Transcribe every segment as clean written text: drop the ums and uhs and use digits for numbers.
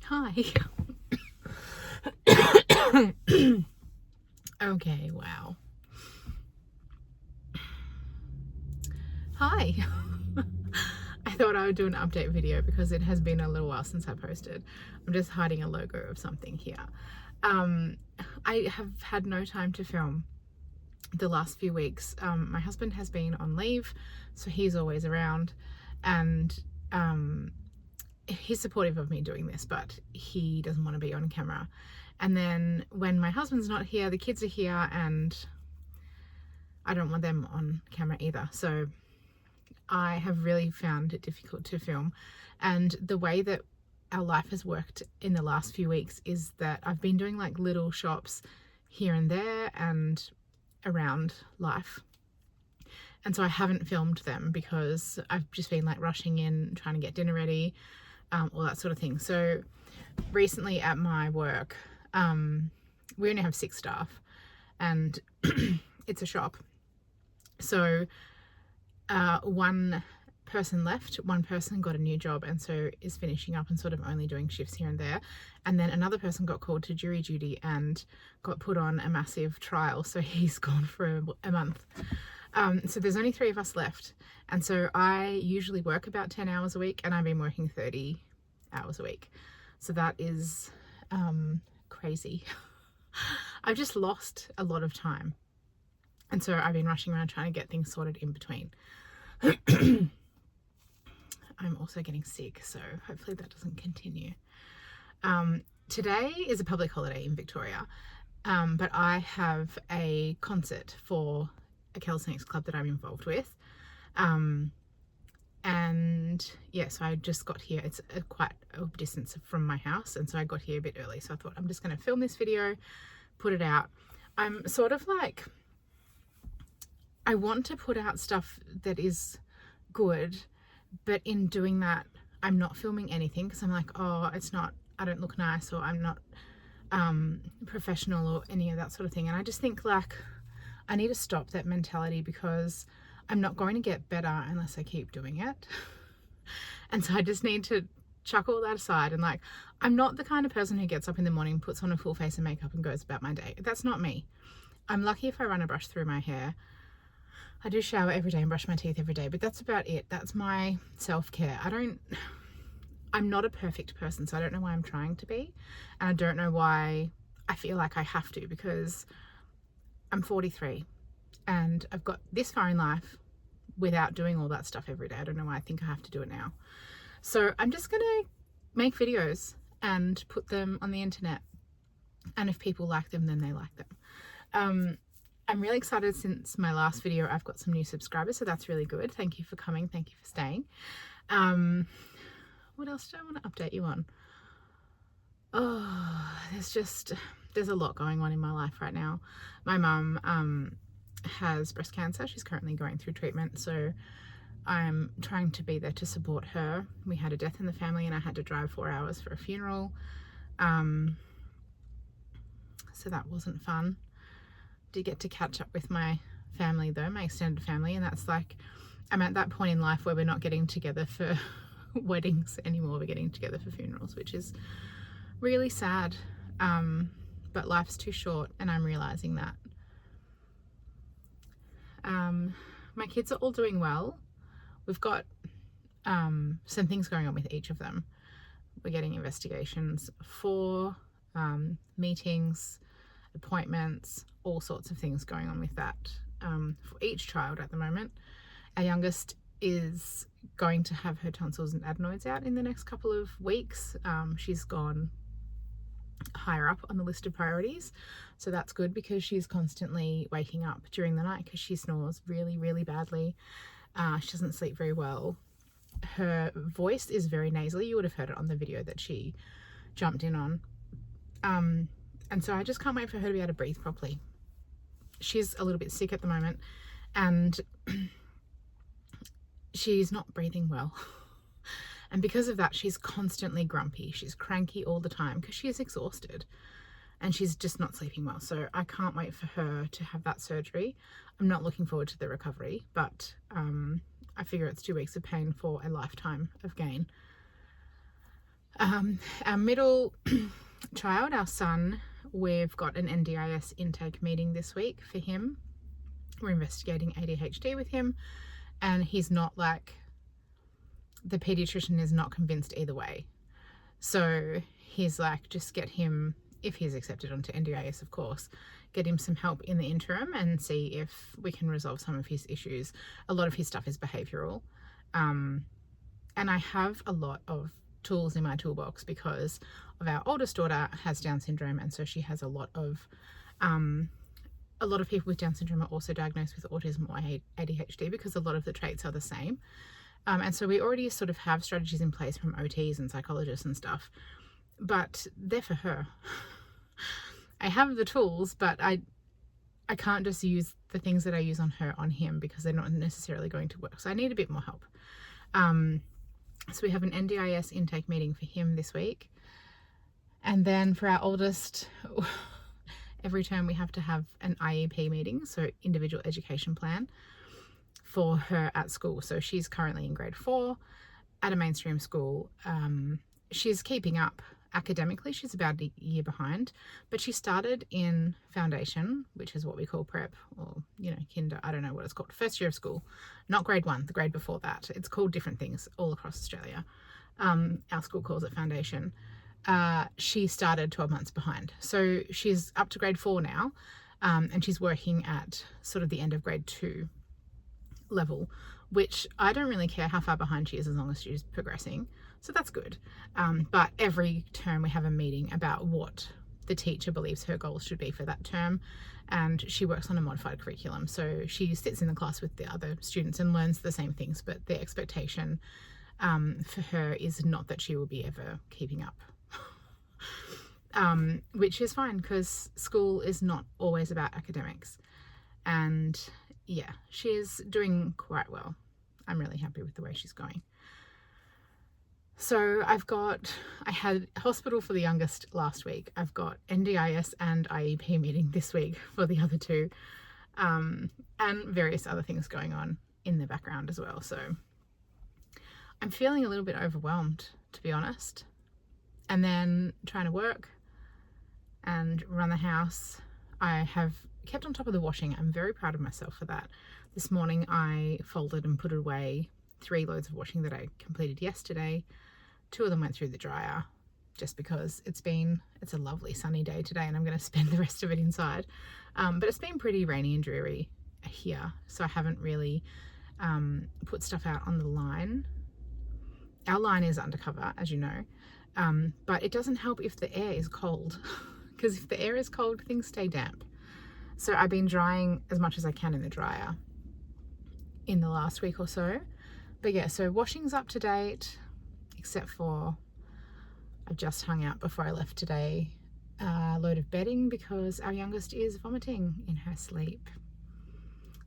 Hi. Okay, wow. Hi. I thought I would do an update video because it has been a little while since I posted. I'm just hiding a logo of something here. Um, I have had no time to film the last few weeks. My husband has been on leave, so he's always around, and he's supportive of me doing this, but he doesn't want to be on camera. And then when my husband's not here, the kids are here, and I don't want them on camera either. So I have really found it difficult to film. And the way that our life has worked in the last few weeks is that I've been doing like little shops here and there and around life. And so I haven't filmed them because I've just been like rushing in, trying to get dinner ready, all that sort of thing. So recently at my work, we only have 6 staff and it's a shop. So one person left, one person got a new job and so is finishing up and sort of only doing shifts here and there. And then another person got called to jury duty and got put on a massive trial. So he's gone for a month. So there's only 3 of us left. And so I usually work about 10 hours a week and I've been working 30 hours a week. So that is crazy. I've just lost a lot of time. And so I've been rushing around trying to get things sorted in between. I'm also getting sick, so hopefully that doesn't continue. Today is a public holiday in Victoria, but I have a concert for a calisthenics club that I'm involved with. And yeah, so I just got here. It's quite a distance from my house, and so I got here a bit early. So I thought I'm just going to film this video, put it out. I'm sort of like, I want to put out stuff that is good, but in doing that I'm not filming anything because I'm like, oh, it's not, I don't look nice, or I'm not professional or any of that sort of thing. And I just think like I need to stop that mentality because I'm not going to get better unless I keep doing it. And so I just need to chuck all that aside and like, I'm not the kind of person who gets up in the morning, puts on a full face of makeup and goes about my day. That's not me. I'm lucky if I run a brush through my hair. I do shower every day and brush my teeth every day, but that's about it. That's my self-care. I'm not a perfect person, so I don't know why I'm trying to be. And I don't know why I feel like I have to, because I'm 43 and I've got this far in life without doing all that stuff every day. I don't know why I think I have to do it now. So I'm just gonna make videos and put them on the internet. And if people like them, then they like them. I'm really excited. Since my last video I've got some new subscribers, so that's really good. Thank you for coming, thank you for staying. What else do I want to update you on? Oh, there's a lot going on in my life right now. My mum has breast cancer. She's currently going through treatment, so I'm trying to be there to support her. We had a death in the family and I had to drive 4 hours for a funeral, so that wasn't fun. Did get to catch up with my family though, my extended family, and that's like, I'm at that point in life where we're not getting together for weddings anymore, we're getting together for funerals, which is really sad. But life's too short and I'm realizing that. My kids are all doing well. We've got some things going on with each of them. We're getting investigations for meetings, appointments, all sorts of things going on with that for each child at the moment. Our youngest is going to have her tonsils and adenoids out in the next couple of weeks. She's gone higher up on the list of priorities, so that's good because she's constantly waking up during the night because she snores really, really badly. She doesn't sleep very well. Her voice is very nasally. You would have heard it on the video that she jumped in on. And so I just can't wait for her to be able to breathe properly. She's a little bit sick at the moment and she's not breathing well. And because of that, she's constantly grumpy. She's cranky all the time because she is exhausted and she's just not sleeping well. So I can't wait for her to have that surgery. I'm not looking forward to the recovery, but I figure it's 2 weeks of pain for a lifetime of gain. Our middle child, our son, we've got an NDIS intake meeting this week for him. We're investigating ADHD with him, and he's not like, the pediatrician is not convinced either way. So he's like, just get him, if he's accepted onto NDIS, of course, get him some help in the interim and see if we can resolve some of his issues. A lot of his stuff is behavioural. And I have a lot of tools in my toolbox because of our oldest daughter has Down syndrome, and so she has a lot of people with Down syndrome are also diagnosed with autism or ADHD because a lot of the traits are the same. And so we already sort of have strategies in place from OTs and psychologists and stuff, but they're for her. I have the tools, but I can't just use the things that I use on her on him because they're not necessarily going to work. So I need a bit more help. So we have an NDIS intake meeting for him this week. And then for our oldest, every term we have to have an IEP meeting, so individual education plan, for her at school. So she's currently in grade 4 at a mainstream school. She's keeping up academically. She's about a year behind, but she started in foundation, which is what we call prep, or, kinder. I don't know what it's called. First year of school, not grade 1, the grade before that. It's called different things all across Australia. Our school calls it foundation. She started 12 months behind. So she's up to grade 4 now, and she's working at sort of the end of grade 2 level, which I don't really care how far behind she is as long as she's progressing. So that's good. But every term we have a meeting about what the teacher believes her goals should be for that term. And she works on a modified curriculum. So she sits in the class with the other students and learns the same things, but the expectation for her is not that she will be ever keeping up. Which is fine because school is not always about academics. And yeah, she's doing quite well. I'm really happy with the way she's going. So I had hospital for the youngest last week. I've got NDIS and IEP meeting this week for the other two, and various other things going on in the background as well. So I'm feeling a little bit overwhelmed, to be honest. And then trying to work and run the house. I have kept on top of the washing. I'm very proud of myself for that. This morning I folded and put away 3 loads of washing that I completed yesterday. 2 of them went through the dryer just because it's a lovely sunny day today and I'm going to spend the rest of it inside. But it's been pretty rainy and dreary here, so I haven't really put stuff out on the line. Our line is undercover, as you know, but it doesn't help if the air is cold because if the air is cold, things stay damp. So I've been drying as much as I can in the dryer in the last week or so. But yeah, so washing's up to date, except for I just hung out before I left today a load of bedding because our youngest is vomiting in her sleep.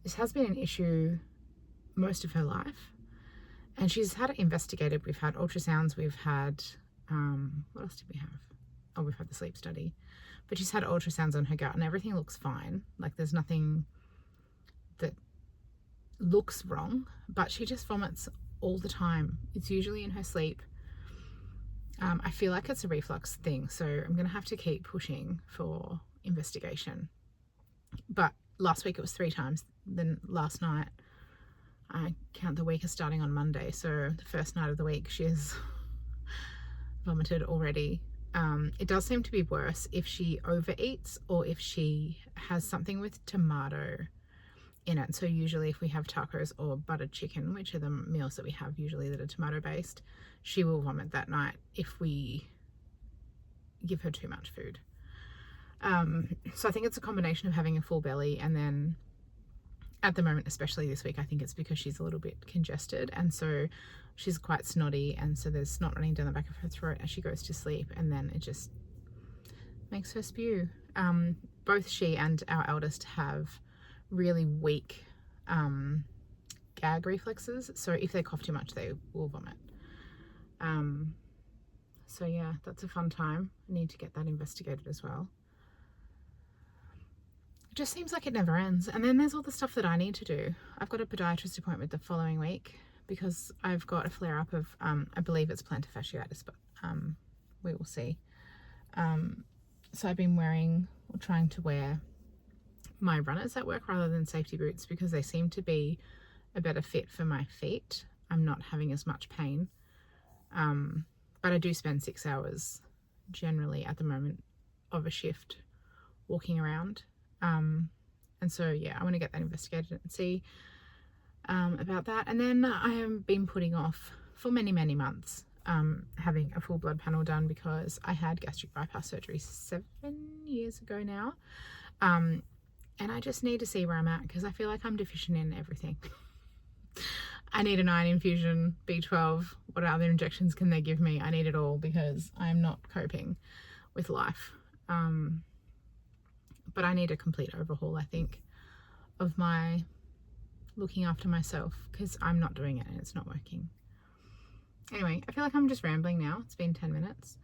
This has been an issue most of her life, and she's had it investigated. We've had ultrasounds, we've had, what else did we have? Oh, we've had the sleep study. But she's had ultrasounds on her gut and everything looks fine. Like there's nothing that looks wrong, but she just vomits all the time. It's usually in her sleep. I feel like it's a reflux thing, so I'm going to have to keep pushing for investigation. But last week it was 3 times. Then last night, I count the week as starting on Monday, so the first night of the week she's vomited already. It does seem to be worse if she overeats or if she has something with tomato in it. So usually if we have tacos or buttered chicken, which are the meals that we have usually that are tomato based, she will vomit that night if we give her too much food. So I think it's a combination of having a full belly, and then at the moment, especially this week, I think it's because she's a little bit congested, and so she's quite snotty, and so there's snot running down the back of her throat as she goes to sleep, and then it just makes her spew. Both she and our eldest have really weak gag reflexes, so if they cough too much they will vomit. So yeah, that's a fun time. I need to get that investigated as well. It just seems like it never ends. And then there's all the stuff that I need to do. I've got a podiatrist appointment the following week because I've got a flare-up of, I believe it's plantar fasciitis, but we will see. So I've been wearing or trying to wear my runners at work rather than safety boots because they seem to be a better fit for my feet. I'm not having as much pain. But I do spend 6 hours generally at the moment of a shift walking around. And so, yeah, I want to get that investigated and see about that. And then I have been putting off for many, many months having a full blood panel done because I had gastric bypass surgery 7 years ago now. And I just need to see where I'm at because I feel like I'm deficient in everything. I need an iron infusion, B12, what other injections can they give me? I need it all because I'm not coping with life. But I need a complete overhaul, I think, of my looking after myself because I'm not doing it and it's not working. Anyway, I feel like I'm just rambling now. It's been 10 minutes.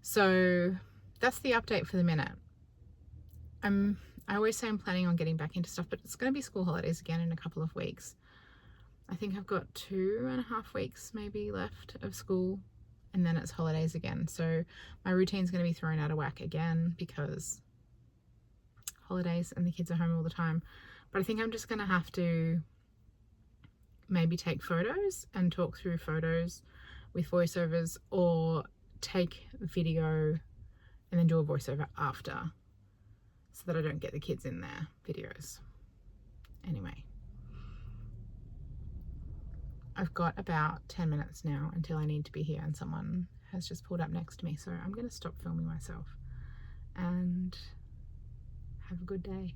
So that's the update for the minute. I always say I'm planning on getting back into stuff, but it's going to be school holidays again in a couple of weeks. I think I've got 2.5 weeks maybe left of school and then it's holidays again. So my routine's going to be thrown out of whack again because holidays and the kids are home all the time. But I think I'm just going to have to maybe take photos and talk through photos with voiceovers or take video and then do a voiceover after so that I don't get the kids in their videos. Anyway, I've got about 10 minutes now until I need to be here and someone has just pulled up next to me. So I'm going to stop filming myself and have a good day.